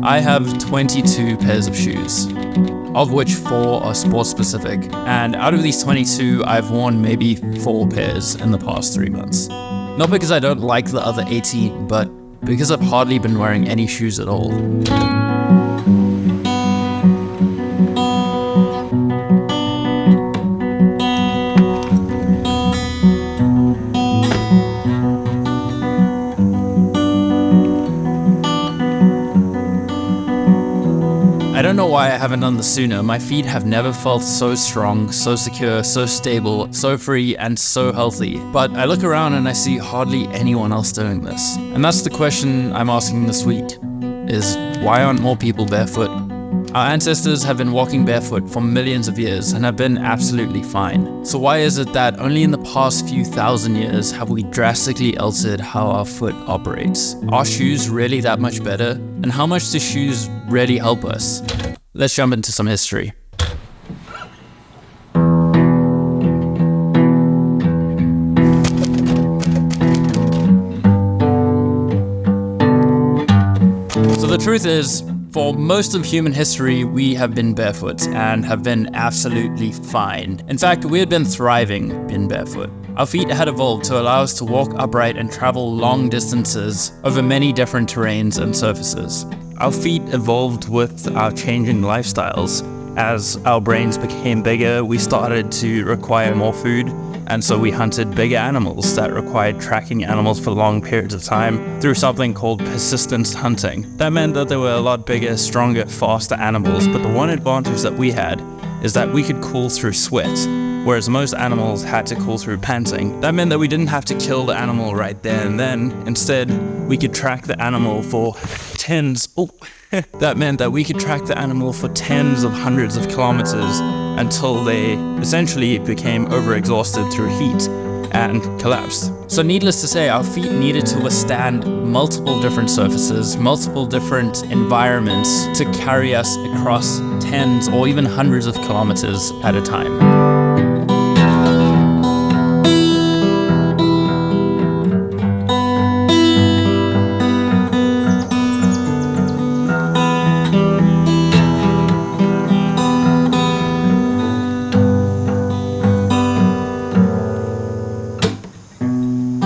I have 22 pairs of shoes, of which 4 are sports specific, and out of these 22, I've worn maybe 4 pairs in the past 3 months. Not because I don't like the other 18, but because I've hardly been wearing any shoes at all. I don't know why I haven't done this sooner. My feet have never felt so strong, so secure, so stable, so free, and so healthy. But I look around and I see hardly anyone else doing this. And that's the question I'm asking this week, is why aren't more people barefoot? Our ancestors have been walking barefoot for millions of years and have been absolutely fine. So why is it that only in the past few thousand years have we drastically altered how our foot operates? Are shoes really that much better? And how much do shoes really help us? Let's jump into some history. So the truth is, for most of human history, we have been barefoot and have been absolutely fine. In fact, we had been thriving in barefoot. Our feet had evolved to allow us to walk upright and travel long distances over many different terrains and surfaces. Our feet evolved with our changing lifestyles. As our brains became bigger, we started to require more food, and so we hunted bigger animals that required tracking animals for long periods of time through something called persistence hunting. That meant that there were a lot bigger, stronger, faster animals, but the one advantage that we had is that we could cool through sweat, whereas most animals had to cool through panting. That meant that we didn't have to kill the animal right there and then. Instead, we could track the animal for tens of hundreds of kilometers until they essentially became overexhausted through heat and collapsed. So needless to say, our feet needed to withstand multiple different surfaces, multiple different environments to carry us across tens or even hundreds of kilometers at a time.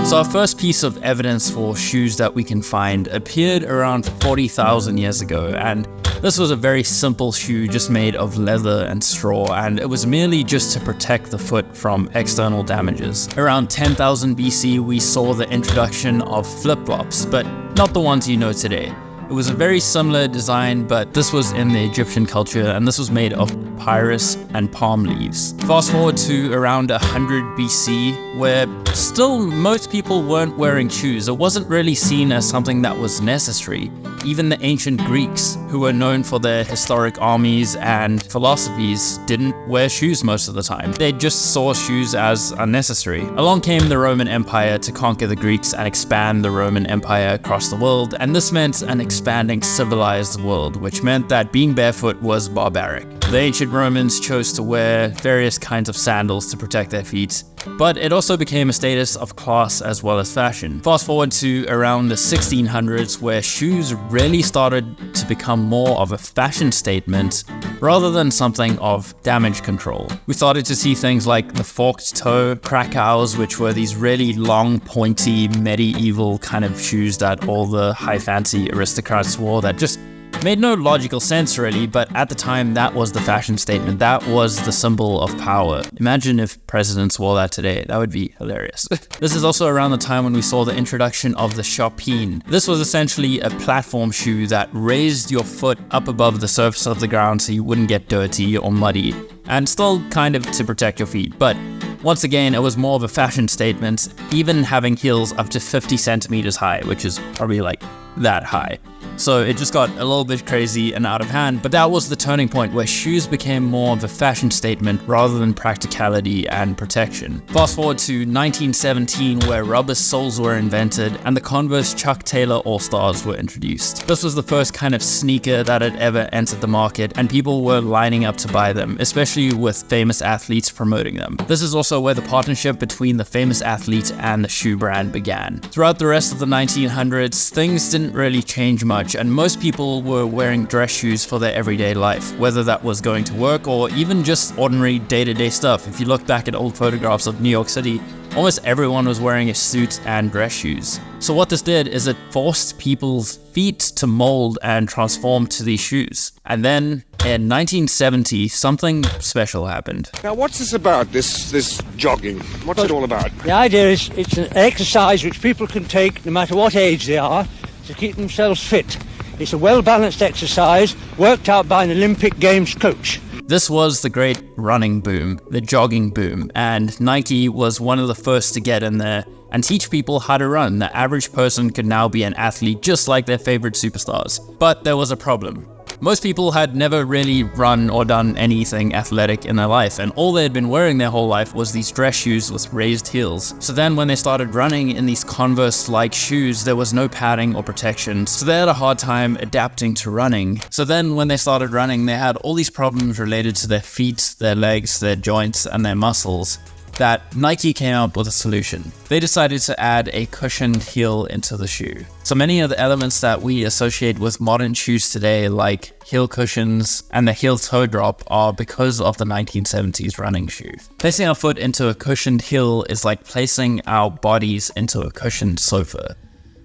So our first piece of evidence for shoes that we can find appeared around 40,000 years ago, and this was a very simple shoe just made of leather and straw, and it was merely just to protect the foot from external damages. Around 10,000 BC, we saw the introduction of flip-flops, but not the ones you know today. It was a very similar design, but this was in the Egyptian culture, and this was made of papyrus and palm leaves. Fast forward to around 100 BC, where still most people weren't wearing shoes. It wasn't really seen as something that was necessary. Even the ancient Greeks, who were known for their historic armies and philosophies, didn't wear shoes most of the time. They just saw shoes as unnecessary. Along came the Roman Empire to conquer the Greeks and expand the Roman Empire across the world, and this meant an expanding civilized world, which meant that being barefoot was barbaric. The ancient Romans chose to wear various kinds of sandals to protect their feet, but it also became a status of class as well as fashion. Fast forward to around the 1600s, where shoes really started to become more of a fashion statement rather than something of damage control. We started to see things like the forked toe, Krakows, which were these really long, pointy, medieval kind of shoes that all the high fancy aristocrats wore that just made no logical sense really, but at the time that was the fashion statement. That was the symbol of power. Imagine if presidents wore that today. That would be hilarious. This is also around the time when we saw the introduction of the chopin. This was essentially a platform shoe that raised your foot up above the surface of the ground so you wouldn't get dirty or muddy, and still kind of to protect your feet. But once again, it was more of a fashion statement, even having heels up to 50 centimeters high, which is probably like that high. So it just got a little bit crazy and out of hand, but that was the turning point where shoes became more of a fashion statement rather than practicality and protection. Fast forward to 1917, where rubber soles were invented and the Converse Chuck Taylor All-Stars were introduced. This was the first kind of sneaker that had ever entered the market, and people were lining up to buy them, especially with famous athletes promoting them. This is also where the partnership between the famous athlete and the shoe brand began. Throughout the rest of the 1900s, things didn't really change much, much, and most people were wearing dress shoes for their everyday life, whether that was going to work or even just ordinary day-to-day stuff. If you look back at old photographs of New York City, almost everyone was wearing a suit and dress shoes. So what this did is it forced people's feet to mold and transform to these shoes. And then in 1970, something special happened. Now, what's this about, this jogging? What's it all about? The idea is it's an exercise which people can take no matter what age they are to keep themselves fit. It's a well-balanced exercise worked out by an Olympic Games coach. This was the great running boom, the jogging boom, and Nike was one of the first to get in there and teach people how to run. The average person could now be an athlete just like their favorite superstars. But there was a problem. Most people had never really run or done anything athletic in their life, and all they had been wearing their whole life was these dress shoes with raised heels. So then when they started running in these Converse-like shoes, there was no padding or protection, so they had a hard time adapting to running. So then when they started running, they had all these problems related to their feet, their legs, their joints, and their muscles, that Nike came up with a solution. They decided to add a cushioned heel into the shoe. So many of the elements that we associate with modern shoes today, like heel cushions and the heel toe drop, are because of the 1970s running shoe. Placing our foot into a cushioned heel is like placing our bodies into a cushioned sofa.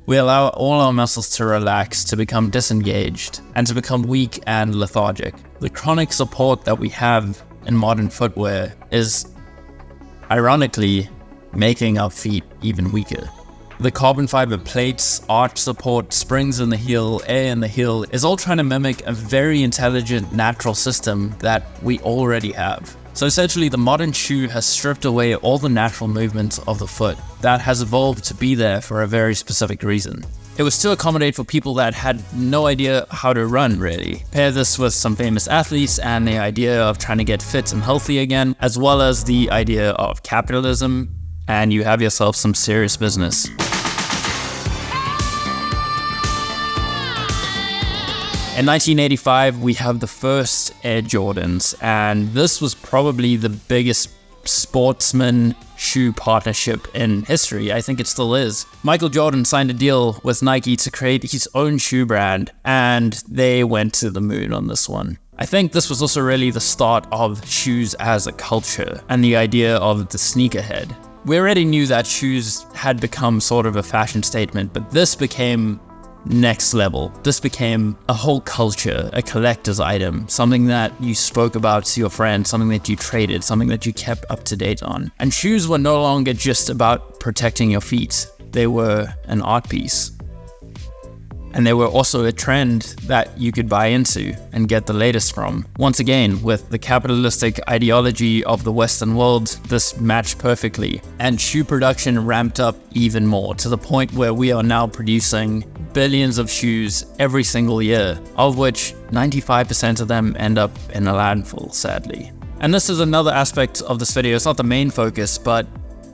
We allow all our muscles to relax, to become disengaged, and to become weak and lethargic. The chronic support that we have in modern footwear is ironically making our feet even weaker. The carbon fiber plates, arch support, springs in the heel, air in the heel is all trying to mimic a very intelligent natural system that we already have. So essentially the modern shoe has stripped away all the natural movements of the foot that has evolved to be there for a very specific reason. It was to accommodate for people that had no idea how to run, really. Pair this with some famous athletes and the idea of trying to get fit and healthy again, as well as the idea of capitalism, and you have yourself some serious business. In 1985, we have the first Air Jordans, and this was probably the biggest sportsman shoe partnership in history. I think it still is. Michael Jordan signed a deal with Nike to create his own shoe brand, and they went to the moon on this one. I think this was also really the start of shoes as a culture and the idea of the sneakerhead. We already knew that shoes had become sort of a fashion statement, but this became next level. This became a whole culture, a collector's item, something that you spoke about to your friends, something that you traded, something that you kept up to date on. And shoes were no longer just about protecting your feet. They were an art piece. And they were also a trend that you could buy into and get the latest from. Once again, with the capitalistic ideology of the Western world, this matched perfectly. And shoe production ramped up even more, to the point where we are now producing billions of shoes every single year, of which 95% of them end up in a landfill, sadly. And this is another aspect of this video. It's not the main focus, but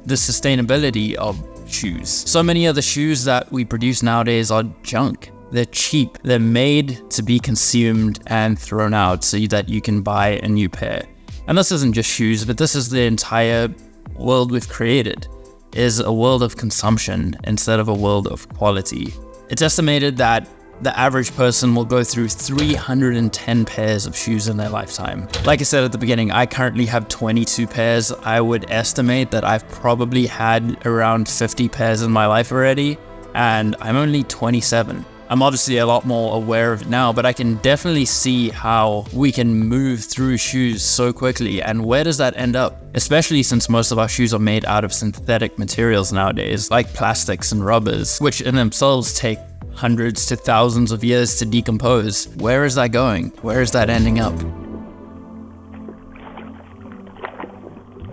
the sustainability of shoes. So many of the shoes that we produce nowadays are junk. They're cheap. They're made to be consumed and thrown out so that you can buy a new pair. And this isn't just shoes, but this is the entire world we've created, is a world of consumption instead of a world of quality. It's estimated that the average person will go through 310 pairs of shoes in their lifetime. Like I said at the beginning, I currently have 22 pairs. I would estimate that I've probably had around 50 pairs in my life already, and I'm only 27. I'm obviously a lot more aware of it now, but I can definitely see how we can move through shoes so quickly, and where does that end up? Especially since most of our shoes are made out of synthetic materials nowadays, like plastics and rubbers, which in themselves take hundreds to thousands of years to decompose. Where is that going? Where is that ending up?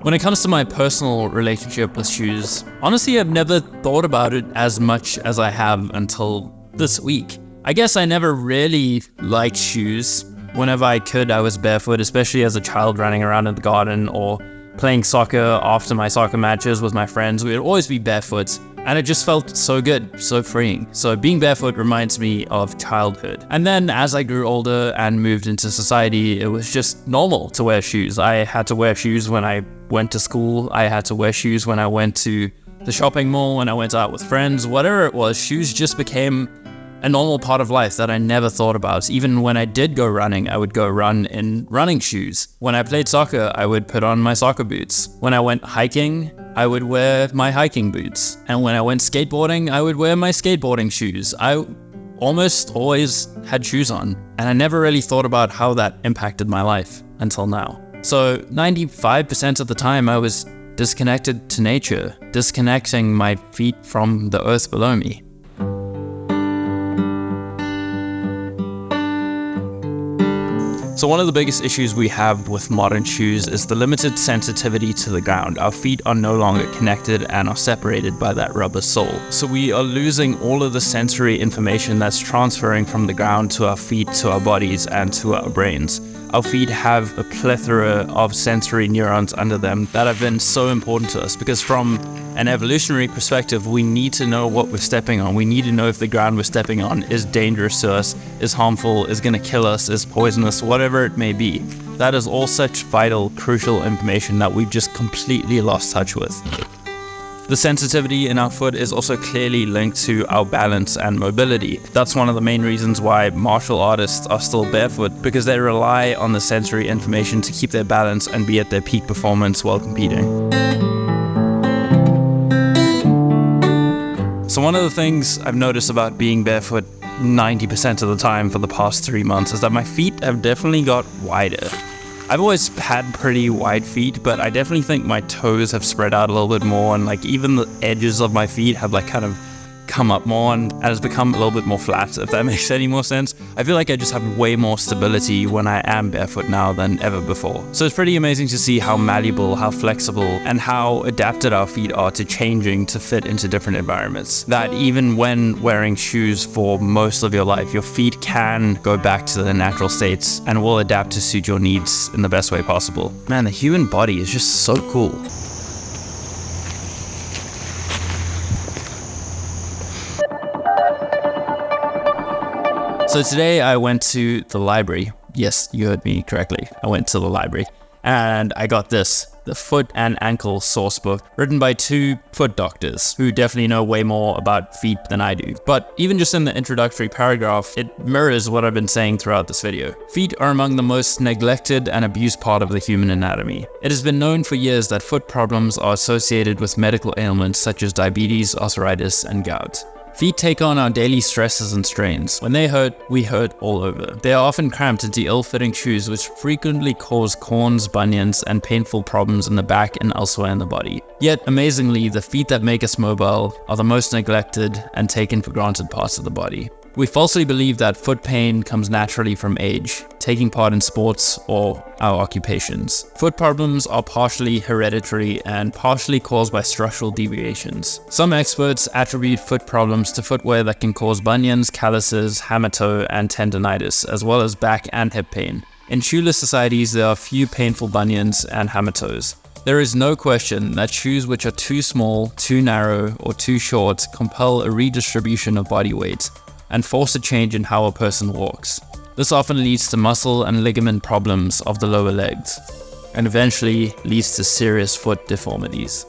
When it comes to my personal relationship with shoes, honestly, I've never thought about it as much as I have until this week. I guess I never really liked shoes. Whenever I could, I was barefoot, especially as a child running around in the garden or playing soccer after my soccer matches with my friends. We would always be barefoot, and it just felt so good, so freeing. So being barefoot reminds me of childhood. And then as I grew older and moved into society, it was just normal to wear shoes. I had to wear shoes when I went to school. I had to wear shoes when I went to the shopping mall, when I went out with friends, whatever it was. Shoes just became a normal part of life that I never thought about. Even when I did go running, I would go run in running shoes. When I played soccer, I would put on my soccer boots. When I went hiking, I would wear my hiking boots. And when I went skateboarding, I would wear my skateboarding shoes. I almost always had shoes on, and I never really thought about how that impacted my life until now. So 95% of the time I was disconnected to nature, disconnecting my feet from the earth below me. So one of the biggest issues we have with modern shoes is the limited sensitivity to the ground. Our feet are no longer connected and are separated by that rubber sole. So we are losing all of the sensory information that's transferring from the ground to our feet, to our bodies, and to our brains. Our feet have a plethora of sensory neurons under them that have been so important to us, because from an evolutionary perspective, we need to know what we're stepping on. We need to know if the ground we're stepping on is dangerous to us, is harmful, is going to kill us, is poisonous, whatever it may be. That is all such vital, crucial information that we've just completely lost touch with. The sensitivity in our foot is also clearly linked to our balance and mobility. That's one of the main reasons why martial artists are still barefoot, because they rely on the sensory information to keep their balance and be at their peak performance while competing. So one of the things I've noticed about being barefoot 90% of the time for the past 3 months is that my feet have definitely got wider. I've always had pretty wide feet, but I definitely think my toes have spread out a little bit more, and like even the edges of my feet have like kind of come up more and has become a little bit more flat, if that makes any more sense. I feel like I just have way more stability when I am barefoot now than ever before. So it's pretty amazing to see how malleable, how flexible, and how adapted our feet are to changing to fit into different environments. That even when wearing shoes for most of your life, your feet can go back to their natural states and will adapt to suit your needs in the best way possible. Man, the human body is just so cool. So today I went to the library. Yes, you heard me correctly. I went to the library and I got this, the Foot and Ankle Source Book, written by 2 foot doctors who definitely know way more about feet than I do. But even just in the introductory paragraph, it mirrors what I've been saying throughout this video. Feet are among the most neglected and abused part of the human anatomy. It has been known for years that foot problems are associated with medical ailments such as diabetes, arthritis, and gout. Feet take on our daily stresses and strains. When they hurt, we hurt all over. They are often cramped into ill-fitting shoes, which frequently cause corns, bunions, and painful problems in the back and elsewhere in the body. Yet, amazingly, the feet that make us mobile are the most neglected and taken for granted parts of the body. We falsely believe that foot pain comes naturally from age, taking part in sports, or our occupations. Foot problems are partially hereditary and partially caused by structural deviations. Some experts attribute foot problems to footwear that can cause bunions, calluses, hammer toe, and tendonitis, as well as back and hip pain. In shoeless societies, there are few painful bunions and hammer toes. There is no question that shoes which are too small, too narrow, or too short compel a redistribution of body weight and force a change in how a person walks. This often leads to muscle and ligament problems of the lower legs, and eventually leads to serious foot deformities.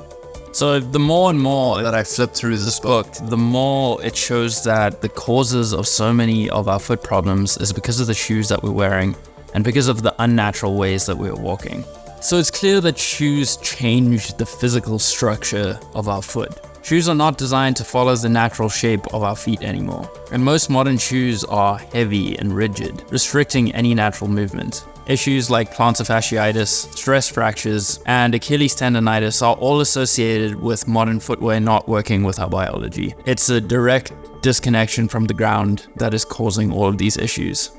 So the more and more that I flip through this book, the more it shows that the causes of so many of our foot problems is because of the shoes that we're wearing and because of the unnatural ways that we're walking. So it's clear that shoes change the physical structure of our foot. Shoes are not designed to follow the natural shape of our feet anymore, and most modern shoes are heavy and rigid, restricting any natural movement. Issues like plantar fasciitis, stress fractures, and Achilles tendonitis are all associated with modern footwear not working with our biology. It's a direct disconnection from the ground that is causing all of these issues.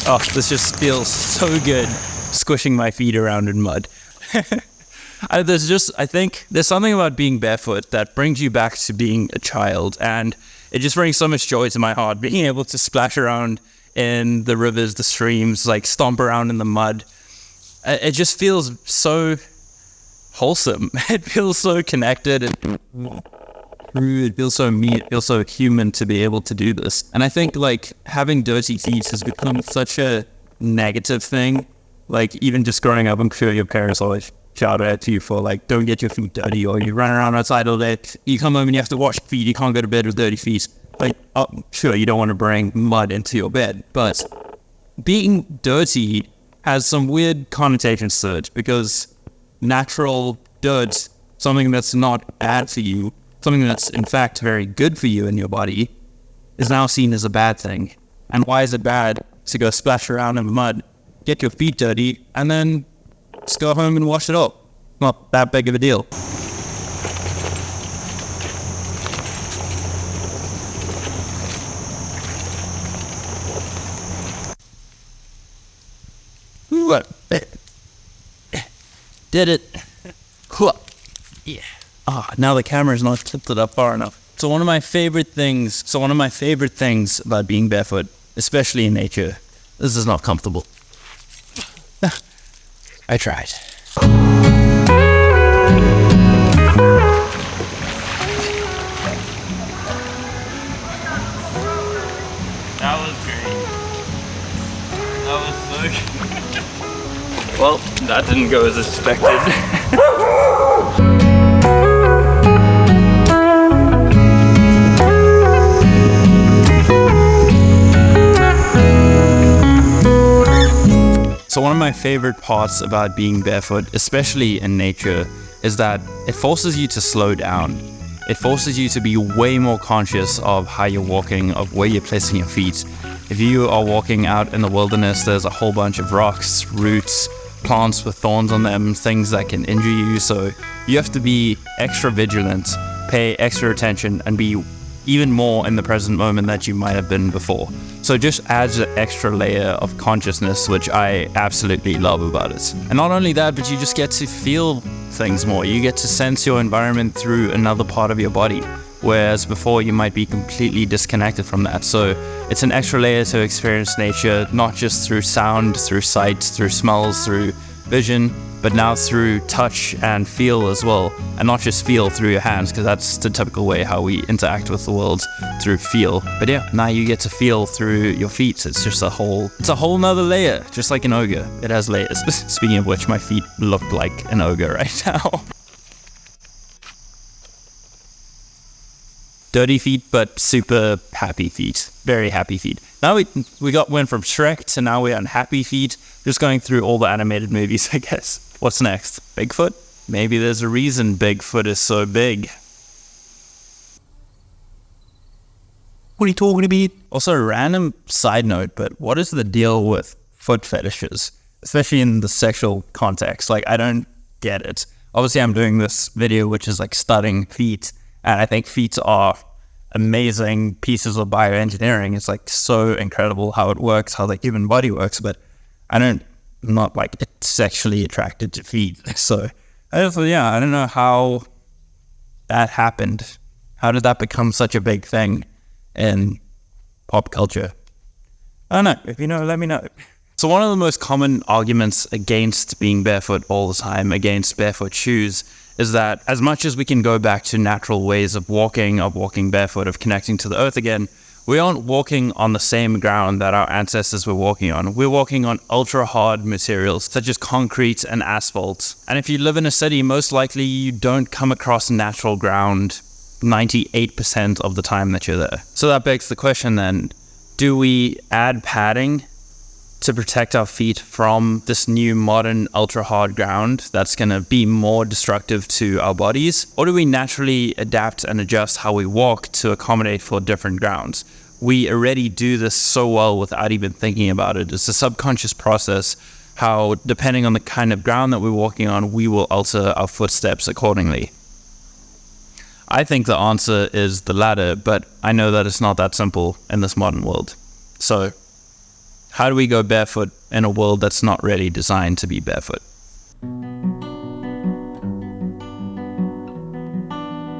Oh, this just feels so good, squishing my feet around in mud. I think there's something about being barefoot that brings you back to being a child, and it just brings so much joy to my heart, being able to splash around in the rivers, the streams, like stomp around in the mud. It just feels so wholesome. It feels so connected. It feels so me. It feels so human to be able to do this. And I think like having dirty feet has become such a negative thing. Like even just growing up, I'm sure your parents always shout out to you for like, don't get your feet dirty, or you run around outside all day. You come home and you have to wash your feet. You can't go to bed with dirty feet. Like, oh, sure, you don't want to bring mud into your bed, but being dirty has some weird connotations to it, because natural dirt, something that's not bad for you, something that's in fact very good for you in your body, is now seen as a bad thing. And why is it bad to go splash around in the mud, get your feet dirty, and then just go home and wash it up? Not that big of a deal. What? Did it. Yeah. Now the camera's not flipped it up far enough. So one of my favorite things about being barefoot, especially in nature, this is not comfortable. I tried. That was great. That was so good. Well, that didn't go as expected. So one of my favorite parts about being barefoot, especially in nature, is that it forces you to slow down. It forces you to be way more conscious of how you're walking, of where you're placing your feet. If you are walking out in the wilderness, there's a whole bunch of rocks, roots, plants with thorns on them, things that can injure you. So you have to be extra vigilant, pay extra attention, and be even more in the present moment that you might have been before. So it just adds an extra layer of consciousness, which I absolutely love about it. And not only that, but you just get to feel things more. You get to sense your environment through another part of your body, whereas before you might be completely disconnected from that. So it's an extra layer to experience nature, not just through sound, through sight, through smells, through vision, but now through touch and feel as well. And not just feel through your hands, because that's the typical way how we interact with the world, through feel. But yeah, now you get to feel through your feet. It's just a whole nother layer, just like an ogre. It has layers. Speaking of which, my feet look like an ogre right now. Dirty feet, but super happy feet. Very happy feet. Now we went from Shrek to now we're on happy feet. Just going through all the animated movies, I guess. What's next? Bigfoot? Maybe there's a reason Bigfoot is so big. What are you talking about? Also, a random side note, but what is the deal with foot fetishes? Especially in the sexual context. Like, I don't get it. Obviously, I'm doing this video, which is like studying feet. And I think feet are amazing pieces of bioengineering. It's like so incredible how it works, how the human body works. But I'm not like sexually attracted to feet. So I don't know how that happened. How did that become such a big thing in pop culture? I don't know. If you know, let me know. So one of the most common arguments against being barefoot all the time, against barefoot shoes, is that as much as we can go back to natural ways of walking barefoot, of connecting to the earth again, we aren't walking on the same ground that our ancestors were walking on. We're walking on ultra-hard materials such as concrete and asphalt. And if you live in a city, most likely you don't come across natural ground 98% of the time that you're there. So that begs the question then, do we add padding to protect our feet from this new modern ultra-hard ground that's going to be more destructive to our bodies? Or do we naturally adapt and adjust how we walk to accommodate for different grounds? We already do this so well without even thinking about it. It's a subconscious process how, depending on the kind of ground that we're walking on, we will alter our footsteps accordingly. I think the answer is the latter, but I know that it's not that simple in this modern world. So, how do we go barefoot in a world that's not really designed to be barefoot?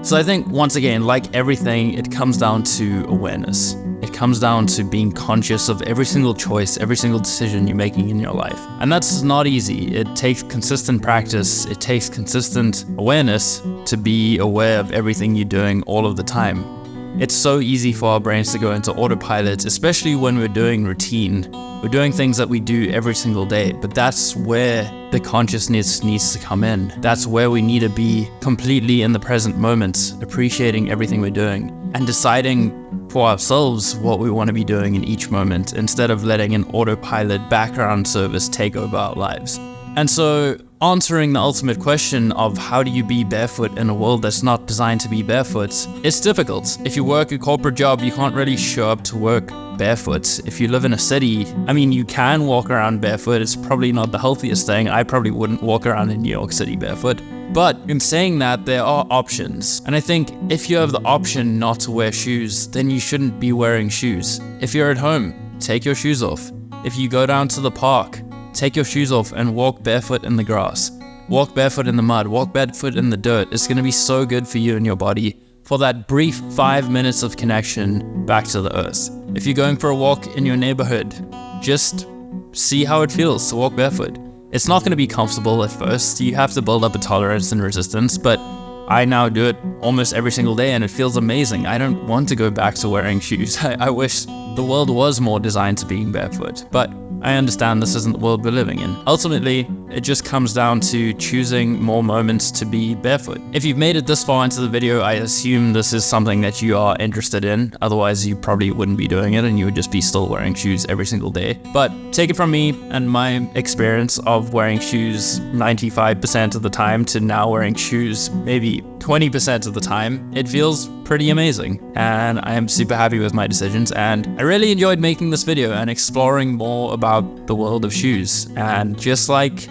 So I think, once again, like everything, it comes down to awareness. It comes down to being conscious of every single choice, every single decision you're making in your life. And that's not easy. It takes consistent practice. It takes consistent awareness to be aware of everything you're doing all of the time. It's so easy for our brains to go into autopilot, especially when we're doing routine. We're doing things that we do every single day, but that's where the consciousness needs to come in. That's where we need to be completely in the present moment, appreciating everything we're doing and deciding for ourselves what we want to be doing in each moment instead of letting an autopilot background service take over our lives. And so answering the ultimate question of how do you be barefoot in a world that's not designed to be barefoot, it's difficult. If you work a corporate job, you can't really show up to work barefoot. If you live in a city, I mean, you can walk around barefoot. It's probably not the healthiest thing. I probably wouldn't walk around in New York City barefoot. But in saying that, there are options. And I think if you have the option not to wear shoes, then you shouldn't be wearing shoes. If you're at home, take your shoes off. If you go down to the park, take your shoes off and walk barefoot in the grass. Walk barefoot in the mud, walk barefoot in the dirt. It's going to be so good for you and your body for that brief 5 minutes of connection back to the earth. If you're going for a walk in your neighborhood, just see how it feels to walk barefoot. It's not going to be comfortable at first. You have to build up a tolerance and resistance, but I now do it almost every single day and it feels amazing. I don't want to go back to wearing shoes. I wish the world was more designed to being barefoot, but I understand this isn't the world we're living in. Ultimately, it just comes down to choosing more moments to be barefoot. If you've made it this far into the video, I assume this is something that you are interested in. Otherwise, you probably wouldn't be doing it and you would just be still wearing shoes every single day. But take it from me and my experience of wearing shoes 95% of the time to now wearing shoes maybe 20% of the time, it feels pretty amazing. And I am super happy with my decisions. And I really enjoyed making this video and exploring more about the world of shoes. And just like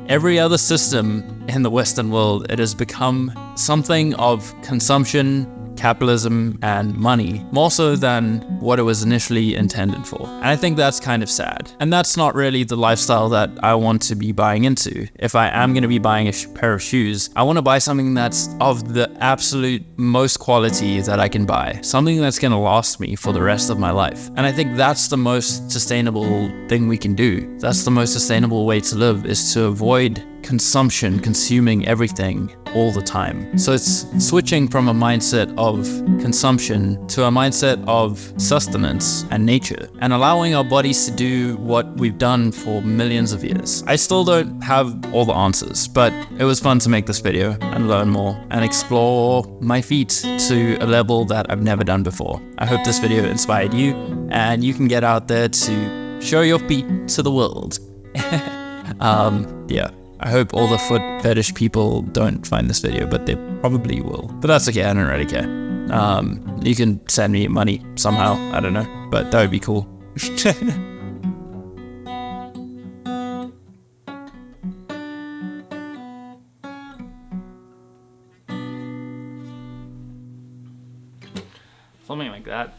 every other system in the Western world, it has become something of consumption, capitalism, and money, more so than what it was initially intended for. And I think that's kind of sad. And that's not really the lifestyle that I want to be buying into. If I am going to be buying a pair of shoes, I want to buy something that's of the absolute most quality that I can buy. Something that's going to last me for the rest of my life. And I think that's the most sustainable thing we can do. That's the most sustainable way to live, is to avoid consumption, consuming everything all the time. So it's switching from a mindset of consumption to a mindset of sustenance and nature, and allowing our bodies to do what we've done for millions of years. I still don't have all the answers, but it was fun to make this video and learn more and explore my feet to a level that I've never done before. I hope this video inspired you and you can get out there to show your feet to the world. Yeah. I hope all the foot fetish people don't find this video, but they probably will. But that's okay, I don't really care. You can send me money somehow, I don't know, but that would be cool. Something like that.